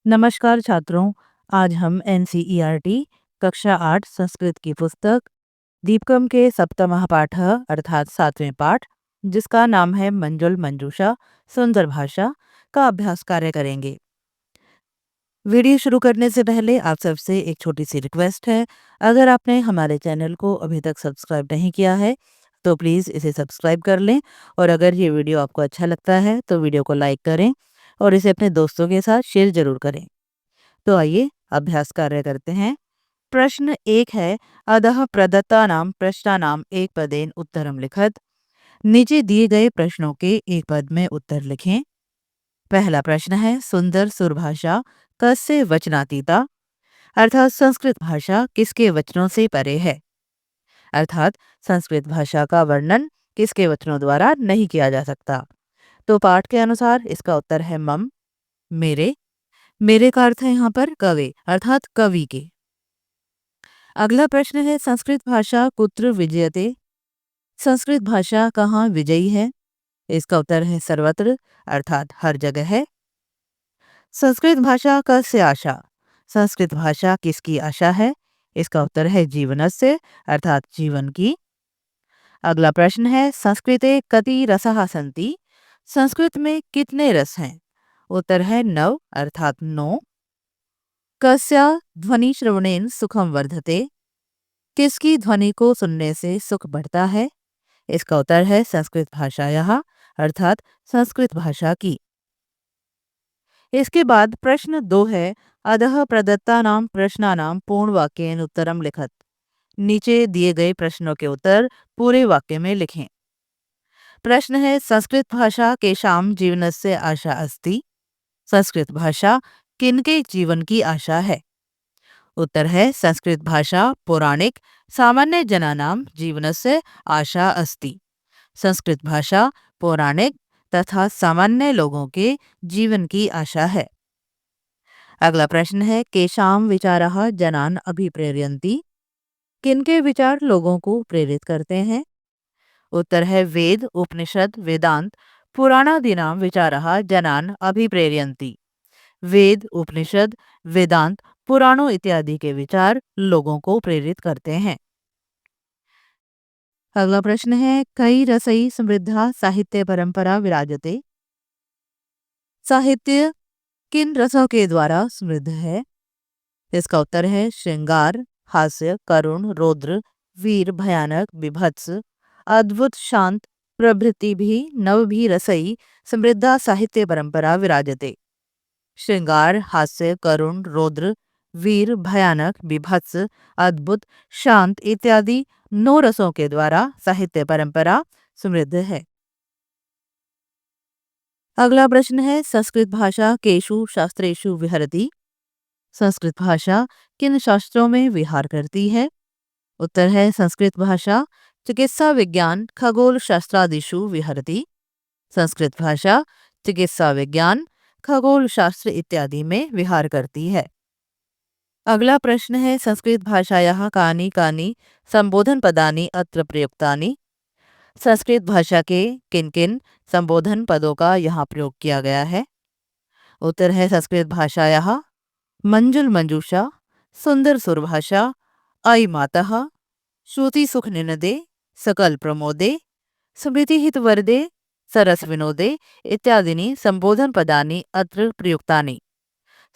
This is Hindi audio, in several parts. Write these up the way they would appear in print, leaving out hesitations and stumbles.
नमस्कार छात्रों। आज हम एनसीईआरटी कक्षा 8 संस्कृत की पुस्तक दीपकम के सप्तमः पाठ अर्थात 7वें पाठ, जिसका नाम है मंजुल मंजूषा सुंदर भाषा, का अभ्यास कार्य करेंगे। वीडियो शुरू करने से पहले आप सबसे एक छोटी सी रिक्वेस्ट है। अगर आपने हमारे चैनल को अभी तक सब्सक्राइब नहीं किया है तो प्लीज़ इसे सब्सक्राइब कर लें, और अगर ये वीडियो आपको अच्छा लगता है तो वीडियो को लाइक करें और इसे अपने दोस्तों के साथ शेयर जरूर करें। तो आइए अभ्यास कार्य करते हैं। प्रश्न 1 है, अतः प्रदत्तानां प्रश्नानां एक पदेन उत्तरम लिखत। नीचे दिए गए प्रश्नों के एक पद में उत्तर लिखें। पहला प्रश्न है, सुंदर सुरभाषा कस्य वचनातीता, अर्थात संस्कृत भाषा किसके वचनों से परे है। अर्थात संस्कृत भाषा का वर्णन किसके वचनों द्वारा नहीं किया जा सकता। तो पाठ के अनुसार इसका उत्तर है मम, मेरे। मेरे का अर्थ है यहाँ पर कवि अर्थात कवि के। अगला प्रश्न है, संस्कृत भाषा कुत्र विजयते, संस्कृत भाषा कहाँ विजयी है। इसका उत्तर है सर्वत्र अर्थात हर जगह है। संस्कृत भाषा कस्य आशा, संस्कृत भाषा किसकी आशा है। इसका उत्तर है जीवनस्य अर्थात जीवन की। अगला प्रश्न है, संस्कृते कति रसः सन्ति, संस्कृत में कितने रस हैं। उत्तर है नव अर्थात 9। कस्या ध्वनि श्रवणेन सुखम वर्धते, किसकी ध्वनि को सुनने से सुख बढ़ता है। इसका उत्तर है संस्कृत भाषायाः अर्थात संस्कृत भाषा की। इसके बाद प्रश्न 2 है, अधः प्रदत्तानां प्रश्नानां पूर्ण वाक्येन उत्तरम लिखत। नीचे दिए गए प्रश्नों के उत्तर पूरे वाक्य में लिखें। प्रश्न है, संस्कृत भाषा केषां जीवनस्य आशा अस्ति, संस्कृत भाषा किनके जीवन की आशा है। उत्तर है संस्कृत भाषा पौराणिक सामान्य जनानां जीवनस्य आशा अस्ति, संस्कृत भाषा पौराणिक तथा सामान्य लोगों के जीवन की आशा है। अगला प्रश्न है, केषां विचाराः जनान् अभिप्रेरयन्ति, किनके विचार लोगों को प्रेरित करते हैं। उत्तर है वेद उपनिषद वेदांत पुराणादीनां विचाराः जनान् अभिप्रेरयन्ति, वेद उपनिषद वेदांत पुराणों इत्यादि के विचार लोगों को प्रेरित करते हैं। अगला प्रश्न है, कई रसई समृद्धा साहित्य परंपरा विराजते, साहित्य किन रसों के द्वारा समृद्ध है। इसका उत्तर है श्रृंगार हास्य करुण रौद्र वीर भयानक बीभत्स अद्भुत शांत प्रभृति भी नव भी रसई समृद्धा साहित्य परंपरा विराजते। श्रृंगार हास्य करुण रौद्र वीर भयानक बीभत्स अद्भुत शांत इत्यादि 9 रसों के द्वारा साहित्य परंपरा समृद्ध है। अगला प्रश्न है, संस्कृत भाषा केषु शास्त्रेषु विहरति, संस्कृत भाषा किन शास्त्रों में विहार करती है। उत्तर है संस्कृत भाषा चिकित्सा विज्ञान खगोल शास्त्रादिषु विहरति, संस्कृत भाषा चिकित्सा विज्ञान खगोल शास्त्र इत्यादि में विहार करती है। अगला प्रश्न है, संस्कृत भाषायाः कानि कानि संबोधन पदानि अत्र प्रयुक्तानि, संस्कृत भाषा के किन किन संबोधन पदों का यहाँ प्रयोग किया गया है। उत्तर है संस्कृत भाषायाः मंजुल मंजूषा सुंदर सुरभाषा अयि मातः श्रुति सुख निनदे सकल प्रमोदे स्मृति हित वरदे सरस विनोदे इत्यादिनी संबोधन पदानि अत्र प्रयुक्तानि।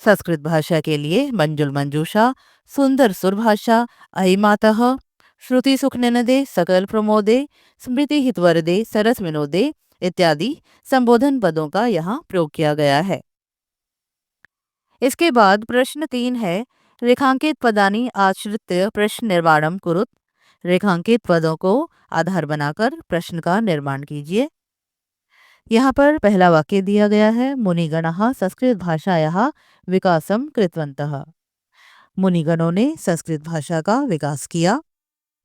संस्कृत भाषा के लिए मंजुल मंजूषा सुंदर सुरभाषा अयि मातः श्रुति सुख निनदे सकल प्रमोदे स्मृति हित वरदे सरस विनोदे इत्यादि संबोधन पदों का यहाँ प्रयोग किया गया है। इसके बाद प्रश्न 3 है, रेखांकित पदानि आश्रित्य प्रश्न निर्माणम कुरुत, रेखांकित पदों को आधार बनाकर प्रश्न का निर्माण कीजिए। यहाँ पर पहला वाक्य दिया गया है, मुनिगणः संस्कृत भाषायाः विकासम कृतवन्तः, मुनिगणों ने संस्कृत भाषा का विकास किया।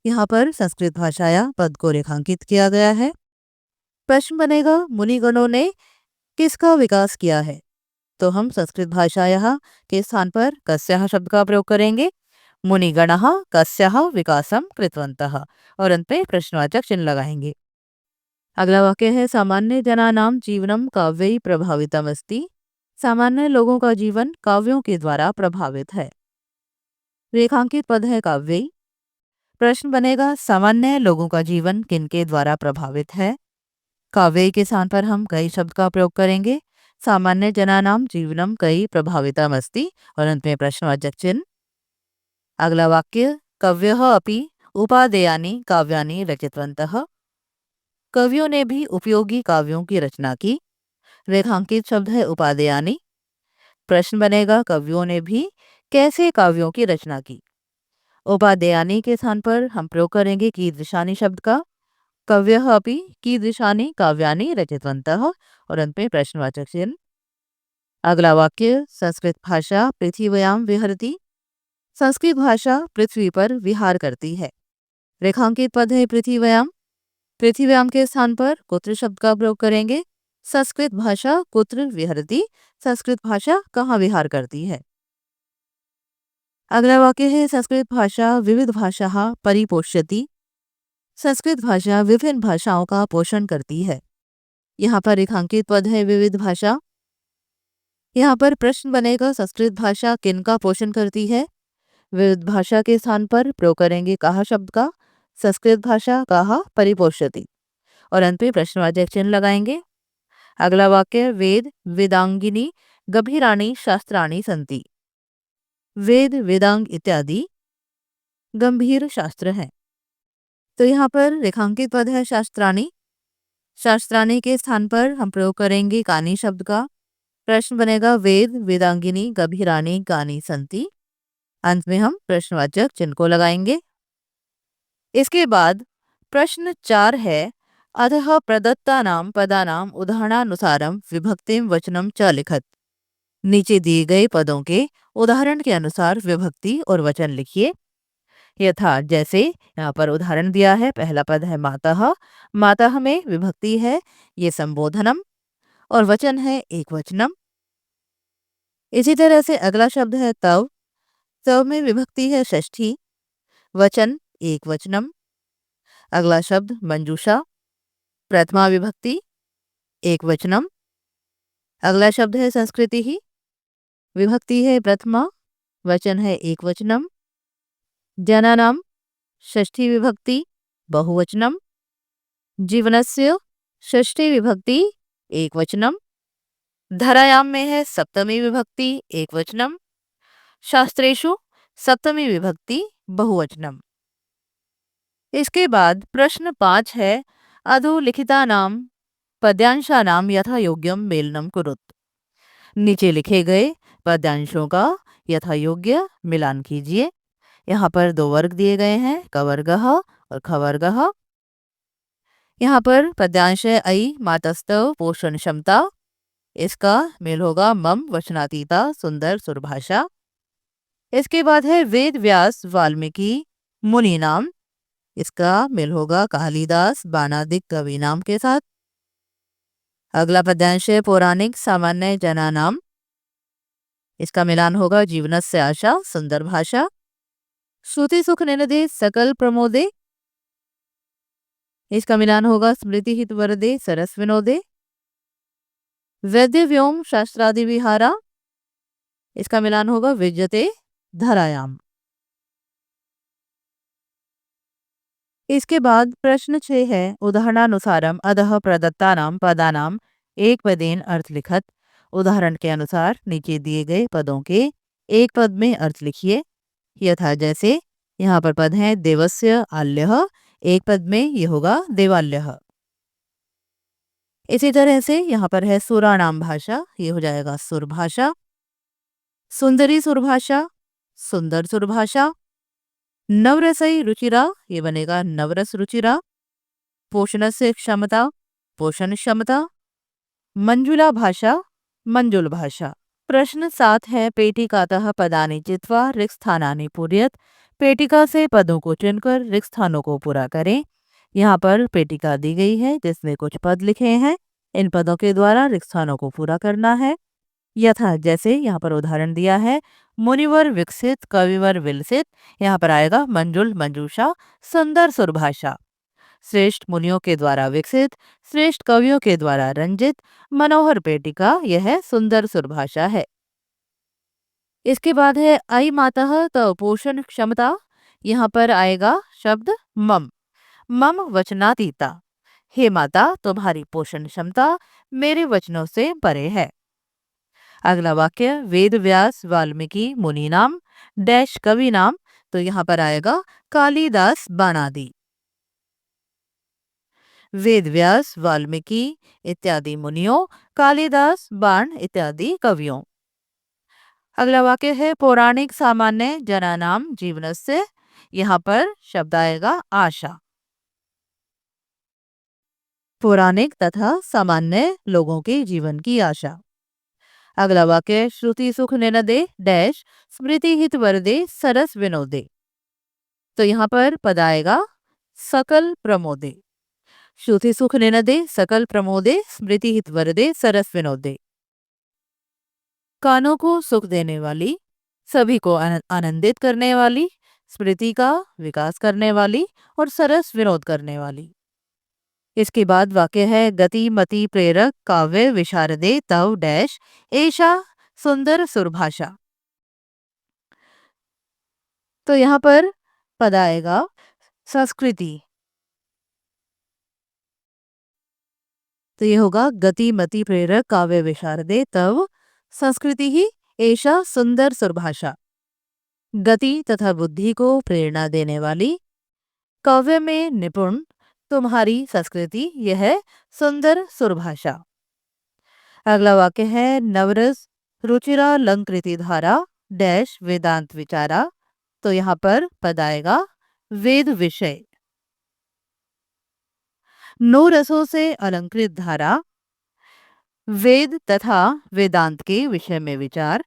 यहाँ पर संस्कृत भाषाया पद को रेखांकित किया गया है। प्रश्न बनेगा, मुनिगणों ने किसका विकास किया है। तो हम संस्कृत भाषायाः के स्थान पर कस्याः शब्द का प्रयोग करेंगे। मुनिगणः कस्याः विकासम कृतवन्तः और अंत में प्रश्नवाचक चिन्ह लगाएंगे। अगला वाक्य है, सामान्य जनानां जीवनम काव्यै प्रभावितमस्ति, सामान्य लोगों का जीवन काव्यों के द्वारा प्रभावित है। रेखांकित पद है काव्य। प्रश्न बनेगा सामान्य लोगों का जीवन किनके द्वारा प्रभावित है। काव्य के स्थान पर हम कई शब्द का प्रयोग करेंगे। सामान्य जनानाम जीवनम कई प्रभावितमस्ति और अंत में प्रश्नवाचक चिन्ह। अगला वाक्य कव्यः अपि उपादेयानि काव्यानि रचितवन्तः। कवियों ने भी उपयोगी काव्यों की रचना की। रेखांकित शब्द है उपादेयानि। प्रश्न बनेगा कवियों ने भी कैसे काव्यों की रचना की। उपादेयानि के स्थान पर हम प्रयोग करेंगे कीदृशानि शब्द का। कव्यः अपि कीदृशानि काव्यानि रचितवन्तः और अंत में प्रश्नवाचक चिन्ह। अगला वाक्य संस्कृत भाषा पृथ्वीयां विहरति। संस्कृत भाषा पृथ्वी पर विहार करती है। रेखांकित पद है पृथ्वीयां। पृथ्वीयां के स्थान पर कुत्र शब्द का प्रयोग करेंगे। संस्कृत भाषा कुत्र विहरति। संस्कृत भाषा कहाँ विहार करती है। अगला वाक्य है संस्कृत भाषा विविध भाषा परिपोष्यति। संस्कृत भाषा विभिन्न भाषाओं का पोषण करती है। यहाँ पर रेखांकित पद है विविध भाषा। यहाँ पर प्रश्न बनेगा संस्कृत भाषा किनका पोषण करती है। विविध भाषा के स्थान पर प्रयोग करेंगे कहा शब्द का। संस्कृत भाषा कहा परिपोष्यति और अंत में प्रश्नवाचक चिन्ह लगाएंगे। अगला वाक्य वेद वेदांगिनी गंभीराणि शास्त्राणि सन्ति। वेद वेदांग इत्यादि गंभीर शास्त्र हैं। तो यहाँ पर रेखांकित पद है शास्त्राणि। शास्त्राणि के स्थान पर हम प्रयोग करेंगे कानी शब्द का। प्रश्न बनेगा वेद वेदांगिनी गंभीराणि कानि सन्ति। अंत में हम प्रश्नवाचक चिन्ह को लगाएंगे। इसके बाद प्रश्न 4 है अतः प्रदत्तानां पदानां उदाहरणानुसारम विभक्तिम वचनम च लिखत। नीचे दिए गए पदों के उदाहरण के अनुसार विभक्ति और वचन लिखिए। यथा जैसे यहाँ पर उदाहरण दिया है। पहला पद है मातः। मातः में विभक्ति है ये संबोधनम और वचन है एक वचनम। इसी तरह से अगला शब्द है तव। तव में विभक्ति है षष्ठी। वचन एक वचनम। अगला शब्द मंजूषा। प्रथमा विभक्ति एक वचनम। अगला शब्द है संस्कृति ही। विभक्ति है प्रथमा। वचन है एक वचनम। जनानाम षष्ठी विभक्ति बहुवचनम। जीवनस्य षष्ठी विभक्ति एक वचनम। धरायाम में है सप्तमी विभक्ति एक वचनम। शास्त्रेषु सप्तमी विभक्ति बहुवचनम। इसके बाद प्रश्न 5 है अधोलिखितानां पद्यांशानां यथा योग्यम मेलनम कुरुत। नीचे लिखे गए पद्यांशों का यथा योग्य मिलान कीजिए। यहाँ पर 2 वर्ग दिए गए हैं कवर्गः और खवर्गः। यहाँ पर पद्यांश है अयि मातस्तव पोषण क्षमता। इसका मेल होगा मम वचनातीता सुंदर सुरभाषा। इसके बाद है वेद व्यास वाल्मीकि मुनि नाम। इसका मेल होगा कालिदास बाणादिक कवि नाम के साथ। अगला पद्यांश है पौराणिक सामान्य जना नाम। इसका मिलान होगा जीवनस्य आशा सुंदर भाषा। श्रुति सुख निनदे सकल प्रमोदे। इसका मिलान होगा स्मृति हित वरदे सरस विनोदे। वैद्य व्योम शास्त्रादि विहारा। इसका मिलान होगा विद्यते धरायाम। इसके बाद प्रश्न 6 है उदाहरणानुसारम अधः प्रदत्तानां पदानां एक पदेन अर्थ लिखत। उदाहरण के अनुसार नीचे दिए गए पदों के एक पद में अर्थ लिखिए। यथा जैसे यहाँ पर पद है देवस्य आल्यः। एक पद में ये होगा देवाल्यः। इसी तरह से यहाँ पर है सुराणाम भाषा। ये हो जाएगा सुरभाषा। सुंदरी सुरभाषा सुंदर सुरभाषा। नवरसई रुचिरा ये बनेगा नवरस रुचिरा। पोषण से क्षमता पोषण क्षमता। मंजुला भाषा मंजुल भाषा। प्रश्न 7 है पेटिकातः पदानि चित्वा रिक्त स्थानानि पूरयत। पेटिका से पदों को चुनकर रिक्त स्थानों को पूरा करें। यहाँ पर पेटिका दी गई है जिसमें कुछ पद लिखे हैं। इन पदों के द्वारा रिक्त स्थानों को पूरा करना है। यथा जैसे यहाँ पर उदाहरण दिया है मुनिवर विकसित कविवर विलसित। यहाँ पर आएगा मंजुल मंजूषा सुंदर सुरभाषा। श्रेष्ठ मुनियों के द्वारा विकसित, श्रेष्ठ कवियों के द्वारा रंजित मनोहर पेटिका यह सुंदर सुरभाषा है। इसके बाद है अयि मातः तो पोषण क्षमता। यहाँ पर आएगा शब्द मम। मम वचनातीता। हे माता, तुम्हारी पोषण क्षमता मेरे वचनों से परे है। अगला वाक्य वेद व्यास वाल्मीकि मुनि नाम डैश कवि नाम। तो यहाँ पर आएगा कालिदास बाणादि। वेद व्यास वाल्मीकि इत्यादि मुनियों, कालिदास बाण इत्यादि कवियों। अगला वाक्य है पौराणिक सामान्य जनानाम जीवनस्य। यहाँ पर शब्द आएगा आशा। पौराणिक तथा सामान्य लोगों के जीवन की आशा। अगला वाक्य श्रुति सुख निनदे डैश स्मृति हित वरदे सरस विनोदे। तो यहाँ पर पद आएगा सकल प्रमोदे। श्रुति सुख निनदे सकल प्रमोदे स्मृति हित वरदे सरस विनोदे। कानों को सुख देने वाली, सभी को आनंदित करने वाली, स्मृति का विकास करने वाली और सरस विनोद करने वाली। इसके बाद वाक्य है गति मति प्रेरक काव्य विशारदे तव डैश ऐशा सुंदर सुरभाषा। तो यहाँ पर पद आएगा संस्कृति। तो ये होगा गति मति प्रेरक काव्य विशारदे तव संस्कृति ही ऐशा सुंदर सुरभाषा। गति तथा बुद्धि को प्रेरणा देने वाली, काव्य में निपुण तुम्हारी संस्कृति यह सुंदर सुरभाषा। अगला वाक्य है नवरस रुचिरा लंकृति धारा डैश वेदांत विचारा। तो यहाँ पर पद आएगा वेद विषय। नौ रसों से अलंकृत धारा, वेद तथा वेदांत के विषय में विचार।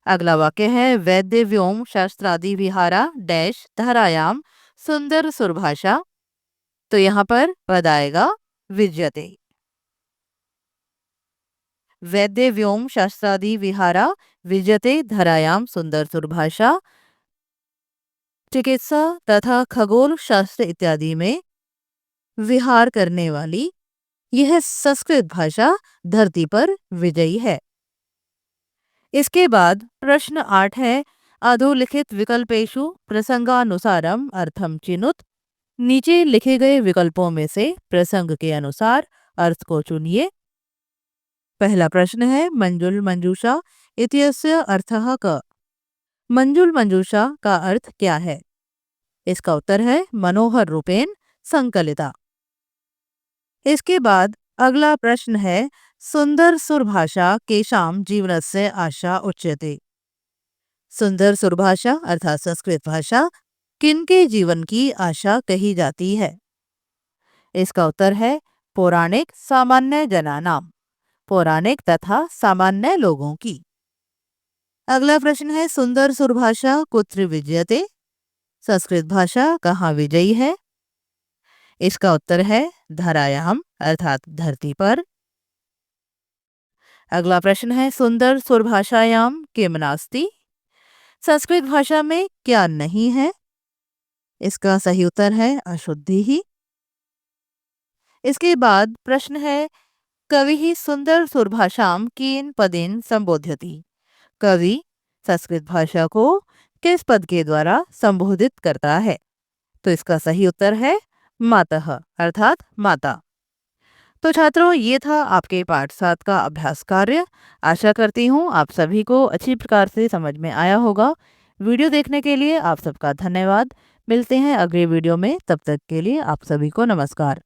अगला वाक्य है वैद्य व्योम शास्त्रादि विहारा डैश धारायाम सुंदर सुरभाषा। तो यहाँ पर पद आएगा विजयते। वैद्य व्योम शास्त्रादि विहारा विजयते धरायाम सुंदर सुरभाषा। चिकित्सा तथा खगोल शास्त्र इत्यादि में विहार करने वाली यह संस्कृत भाषा धरती पर विजयी है। इसके बाद प्रश्न 8 है अधोलिखित विकल्पेषु प्रसंगानुसारम अर्थम चिनुत। नीचे लिखे गए विकल्पों में से प्रसंग के अनुसार अर्थ को चुनिए। पहला प्रश्न है मंजुल मंजूषा इत्यस्य अर्थः क। मंजुल मंजूषा का अर्थ क्या है? इसका उत्तर है मनोहर रूपेण संकलिता। इसके बाद अगला प्रश्न है सुंदर सुरभाषा केशाम जीवनस्य आशा उच्यते। सुंदर सुरभाषा अर्थात संस्कृत भाषा किनके जीवन की आशा कही जाती है? इसका उत्तर है पौराणिक सामान्य जनानाम, पौराणिक तथा सामान्य लोगों की। अगला प्रश्न है सुंदर सुरभाषा कुत्र विजयते। संस्कृत भाषा कहाँ विजयी है? इसका उत्तर है धरायाम अर्थात धरती पर। अगला प्रश्न है सुंदर सुरभाषायाम किम नास्ति। संस्कृत भाषा में क्या नहीं है? इसका सही उत्तर है अशुद्धि ही। इसके बाद प्रश्न है कवि ही सुंदर सुरभाषाम कीन पदेन संबोध्यति। कवि संस्कृत भाषा को किस पद के द्वारा संबोधित करता है? तो इसका सही उत्तर है मातः अर्थात माता। तो छात्रों, ये था आपके पाठ 7 का अभ्यास कार्य। आशा करती हूँ आप सभी को अच्छी प्रकार से समझ में आया होगा। वीडियो देखने के लिए आप सबका धन्यवाद। मिलते हैं अगले वीडियो में, तब तक के लिए आप सभी को नमस्कार।